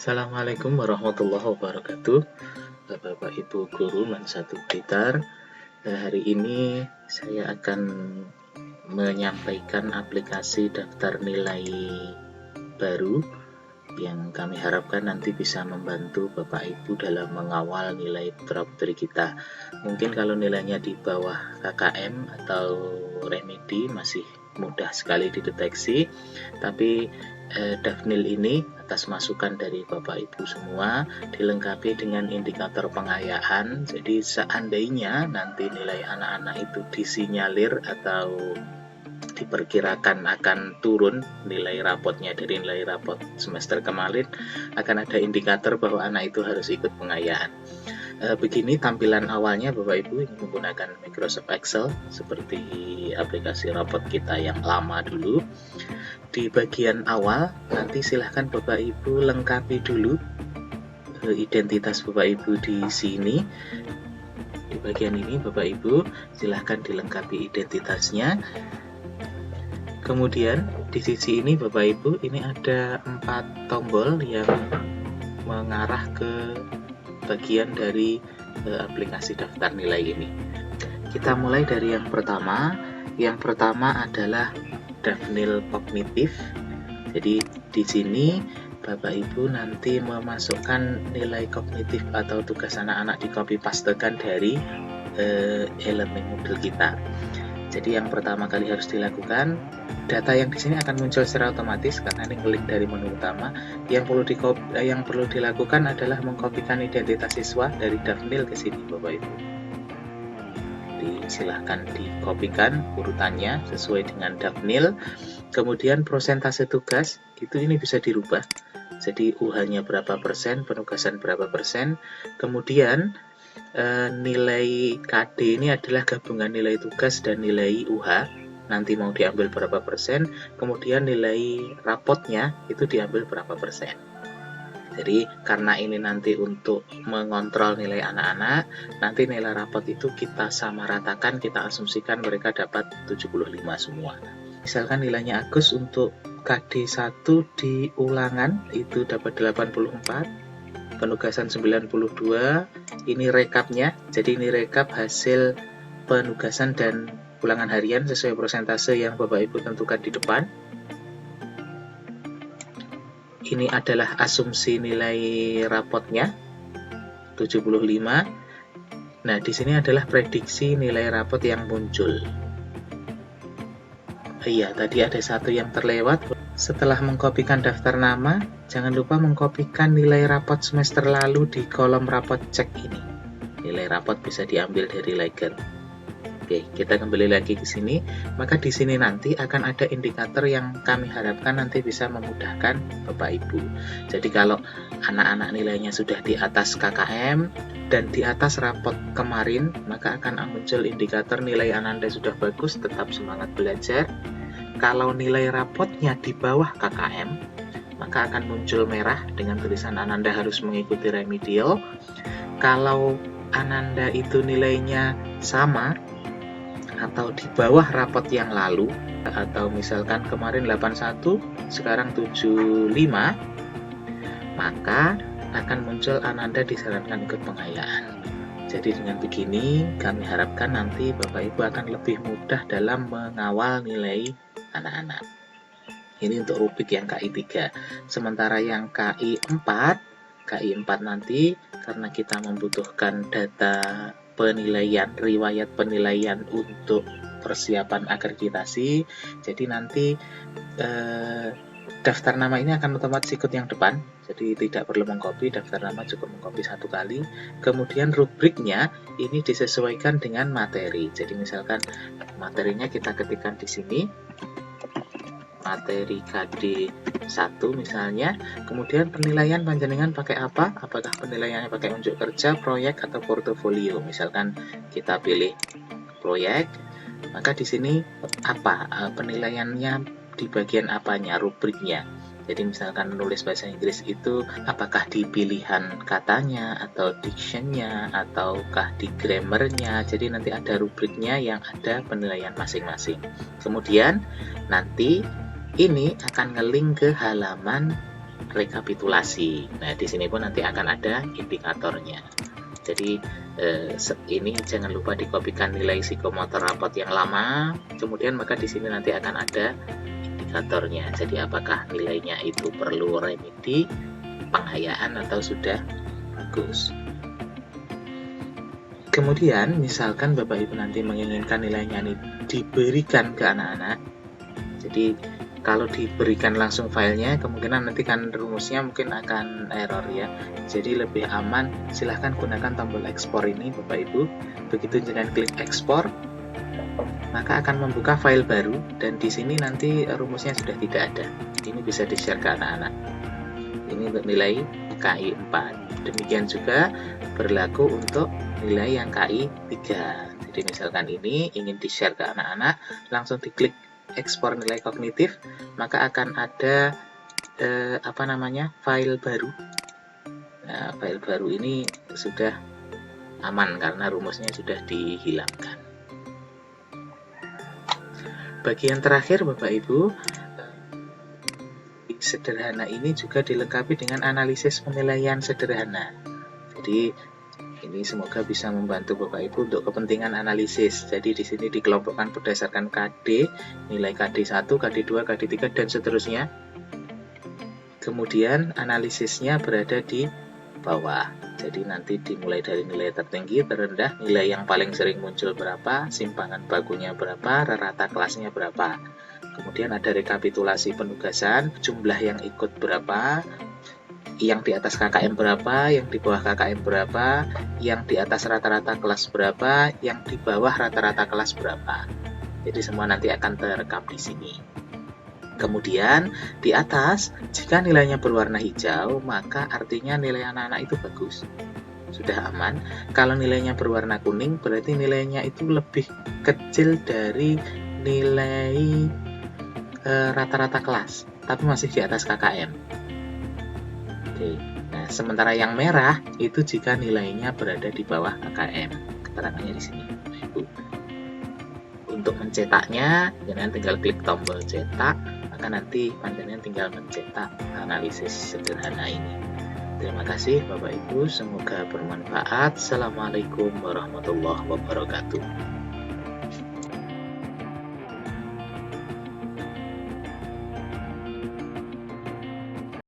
Assalamualaikum warahmatullahi wabarakatuh. Bapak Ibu Guru Man 1 Blitar. Hari ini saya akan menyampaikan aplikasi daftar nilai baru yang kami harapkan nanti bisa membantu Bapak Ibu dalam mengawal nilai putra-putri kita. Mungkin kalau nilainya di bawah KKM atau remedi masih mudah sekali dideteksi, tapi Dafnil ini atas masukan dari Bapak Ibu semua dilengkapi dengan indikator pengayaan. Jadi seandainya nanti nilai anak-anak itu disinyalir atau diperkirakan akan turun nilai rapotnya dari nilai rapot semester kemarin, akan ada indikator bahwa anak itu harus ikut pengayaan. Begini tampilan awalnya Bapak Ibu, ini menggunakan Microsoft Excel seperti aplikasi rapot kita yang lama dulu. Di bagian awal nanti silahkan Bapak Ibu lengkapi dulu identitas Bapak Ibu di sini. Di bagian ini Bapak Ibu silahkan dilengkapi identitasnya. Kemudian di sisi ini Bapak Ibu, ini ada 4 tombol yang mengarah ke bagian dari aplikasi daftar nilai ini. Kita mulai dari yang pertama. Yang pertama adalah Dafnil Kognitif. Jadi di sini Bapak Ibu nanti memasukkan nilai kognitif atau tugas anak-anak di copy pastekan dari e-learning Moodle kita. Jadi yang pertama kali harus dilakukan, data yang di sini akan muncul secara otomatis karena ini klik dari menu utama. Yang perlu dilakukan adalah mengkopikan identitas siswa dari Dafnil ke sini Bapak Ibu. Silahkan dikopikan urutannya sesuai dengan Dafnil. Kemudian prosentase tugas itu ini bisa dirubah. Jadi UH-nya berapa persen, penugasan berapa persen. Kemudian nilai KD ini adalah gabungan nilai tugas dan nilai UH. Nanti mau diambil berapa persen. Kemudian nilai rapotnya itu diambil berapa persen. Jadi karena ini nanti untuk mengontrol nilai anak-anak, nanti nilai rapot itu kita samaratakan, kita asumsikan mereka dapat 75 semua. Misalkan nilainya Agus untuk KD 1 di ulangan itu dapat 84, penugasan 92, ini rekapnya. Jadi ini rekap hasil penugasan dan ulangan harian sesuai persentase yang Bapak Ibu tentukan di depan. Ini adalah asumsi nilai rapotnya 75. Nah, di sini adalah prediksi nilai rapot yang muncul. Iya, tadi ada satu yang terlewat. Setelah mengkopikan daftar nama, jangan lupa mengkopikan nilai rapot semester lalu di kolom rapot cek ini. Nilai rapot bisa diambil dari Legend. Oke, kita kembali lagi ke sini. Maka di sini nanti akan ada indikator yang kami harapkan nanti bisa memudahkan Bapak Ibu. Jadi kalau anak-anak nilainya sudah di atas KKM dan di atas rapot kemarin, maka akan muncul indikator nilai Ananda sudah bagus, tetap semangat belajar. Kalau nilai rapotnya di bawah KKM, maka akan muncul merah dengan tulisan Ananda harus mengikuti remedial. Kalau Ananda itu nilainya sama atau di bawah rapot yang lalu, atau misalkan kemarin 81 sekarang 75, maka akan muncul Ananda disarankan ikut pengayaan. Jadi dengan begini kami harapkan nanti Bapak Ibu akan lebih mudah dalam mengawal nilai anak-anak. Ini untuk rubrik yang KI 3. Sementara yang KI 4 nanti karena kita membutuhkan data penilaian, riwayat penilaian untuk persiapan akreditasi, jadi nanti daftar nama ini akan otomatis ikut yang depan, jadi tidak perlu mengcopy, daftar nama cukup mengcopy 1 kali. Kemudian rubriknya ini disesuaikan dengan materi, jadi misalkan materinya kita ketikkan di sini, materi KD 1 misalnya. Kemudian penilaian panjenengan pakai apa? Apakah penilaiannya pakai unjuk kerja, proyek, atau portofolio? Misalkan kita pilih proyek, maka di sini apa penilaiannya, di bagian apanya, rubriknya. Jadi misalkan menulis bahasa Inggris itu apakah di pilihan katanya, atau dictionnya, ataukah di grammarnya. Jadi nanti ada rubriknya yang ada penilaian masing-masing. Kemudian nanti ini akan nge-link ke halaman rekapitulasi. Nah, di sini pun nanti akan ada indikatornya. Jadi ini jangan lupa dikopikan nilai psikomotor rapot yang lama, kemudian maka di sini nanti akan ada indikatornya. Jadi apakah nilainya itu perlu remedi, penghayaan, atau sudah bagus. Kemudian misalkan Bapak Ibu nanti menginginkan nilainya ini diberikan ke anak-anak. Jadi kalau diberikan langsung filenya, kemungkinan nanti kan rumusnya mungkin akan error ya. Jadi lebih aman, silahkan gunakan tombol ekspor ini Bapak Ibu. Begitu dengan klik ekspor, maka akan membuka file baru, dan di sini nanti rumusnya sudah tidak ada. Ini bisa di-share ke anak-anak. Ini untuk nilai KI 4. Demikian juga berlaku untuk nilai yang KI 3. Jadi misalkan ini ingin di-share ke anak-anak, langsung diklik ekspor nilai kognitif, maka akan ada file baru. Nah, file baru ini sudah aman karena rumusnya sudah dihilangkan. Bagian terakhir Bapak Ibu, sederhana ini juga dilengkapi dengan analisis penilaian sederhana. Jadi ini semoga bisa membantu Bapak Ibu untuk kepentingan analisis. Jadi di sini dikelompokkan berdasarkan KD, nilai KD 1, KD 2, KD 3 dan seterusnya. Kemudian analisisnya berada di bawah. Jadi nanti dimulai dari nilai tertinggi, terendah, nilai yang paling sering muncul berapa, simpangan bakunya berapa, rata kelasnya berapa. Kemudian ada rekapitulasi penugasan, jumlah yang ikut berapa, yang di atas KKM berapa, yang di bawah KKM berapa, yang di atas rata-rata kelas berapa, yang di bawah rata-rata kelas berapa. Jadi semua nanti akan terekam di sini. Kemudian di atas, jika nilainya berwarna hijau, maka artinya nilai anak-anak itu bagus, sudah aman. Kalau nilainya berwarna kuning, berarti nilainya itu lebih kecil dari nilai rata-rata kelas, tapi masih di atas KKM. Oke. Nah, sementara yang merah itu jika nilainya berada di bawah KKM. Keterangannya di sini, Ibu. Untuk mencetaknya, jangan tinggal klik tombol cetak, maka nanti panjenengan tinggal mencetak analisis sederhana ini. Terima kasih Bapak Ibu, semoga bermanfaat. Assalamualaikum warahmatullahi wabarakatuh.